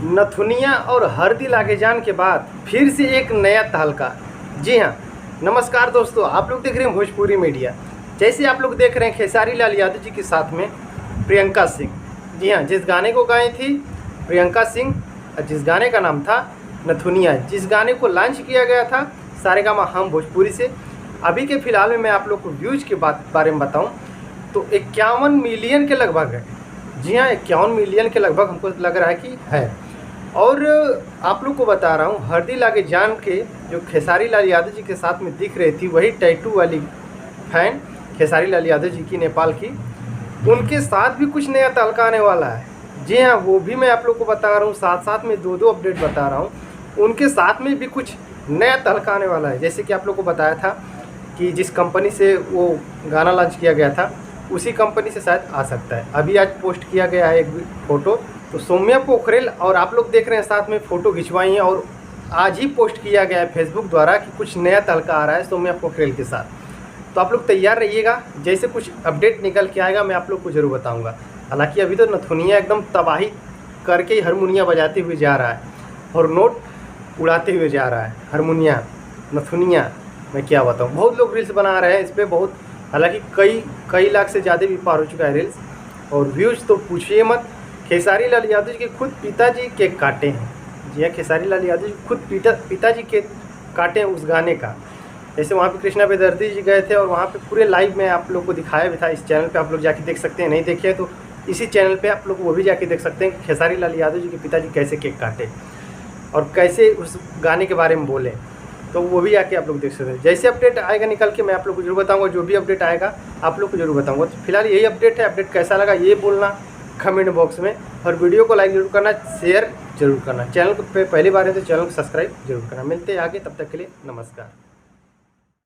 नथुनिया और हरदी लागे जान के बाद फिर से एक नया तहलका। जी हाँ, नमस्कार दोस्तों, आप लोग देख रहे हैं भोजपुरी मीडिया। जैसे आप लोग देख रहे हैं खेसारी लाल यादव जी के साथ में प्रियंका सिंह। जी हाँ, जिस गाने को गाई थी प्रियंका सिंह, जिस गाने का नाम था नथुनिया, जिस गाने को लॉन्च किया गया था सारेगामा हम भोजपुरी से। अभी के फ़िलहाल में मैं आप लोग को व्यूज़ के बारे में बताऊं तो 51 मिलियन के लगभग है। जी हाँ, 51 मिलियन के लगभग हमको लग रहा है कि है। और आप लोग को बता रहा हूँ, हरदी लागे जान के जो खेसारी लाल यादव जी के साथ में दिख रही थी, वही टैटू वाली फैन खेसारी लाल यादव जी की, नेपाल की, उनके साथ भी कुछ नया तहलका आने वाला है। जी हाँ, वो भी मैं आप लोग को बता रहा हूँ, साथ साथ में दो अपडेट बता रहा हूँ। उनके साथ में भी कुछ नया तहलका आने वाला है। जैसे कि आप लोग को बताया था कि जिस कंपनी से वो गाना लॉन्च किया गया था, उसी कंपनी से शायद आ सकता है। अभी आज पोस्ट किया गया है एक फ़ोटो, तो सौम्या पोखरेल और आप लोग देख रहे हैं साथ में फ़ोटो खिंचवाई है, और आज ही पोस्ट किया गया है फेसबुक द्वारा कि कुछ नया तहलका आ रहा है सौम्या पोखरेल के साथ। तो आप लोग तैयार रहिएगा, जैसे कुछ अपडेट निकल के आएगा मैं आप लोग को ज़रूर बताऊंगा। हालांकि अभी तो नथुनिया एकदम तबाही करके ही हारमोनिया बजाते हुए जा रहा है और नोट उड़ाते हुए जा रहा है। हारमोनिया, नथुनिया, मैं क्या बताऊँ, बहुत लोग रील्स बना रहे हैं इस पर, बहुत, हालांकि कई लाख से ज़्यादा भी पार हो चुका है रील्स। और व्यूज़ तो पूछिए मत। खेसारी लाल यादव जी के खुद पिताजी केक काटे हैं। जी हाँ, खेसारी लाल यादव जी खुद पिताजी केक काटे हैं उस गाने का। जैसे वहाँ पे कृष्णा बेदर्दी जी गए थे और वहाँ पे पूरे लाइव में आप लोग को दिखाया भी था। इस चैनल पे आप लोग जाके देख सकते हैं, नहीं देखे तो इसी चैनल पे आप लोग वो भी जाके देख सकते हैं कि खेसारी लाल यादव जी के पिताजी कैसे केक काटे और कैसे उस गाने के बारे में बोले, तो वो भी आके आप लोग देख सकते हैं। जैसे अपडेट आएगा निकल के मैं आप लोग को जरूर बताऊंगा, जो भी अपडेट आएगा आप लोग को जरूर बताऊंगा। तो फिलहाल यही अपडेट है। अपडेट कैसा लगा ये बोलना कमेंट बॉक्स में, और वीडियो को लाइक जरूर करना, शेयर जरूर करना। चैनल पे पहली बार है तो चैनल को सब्सक्राइब जरूर करना। मिलते हैं आगे, तब तक के लिए नमस्कार।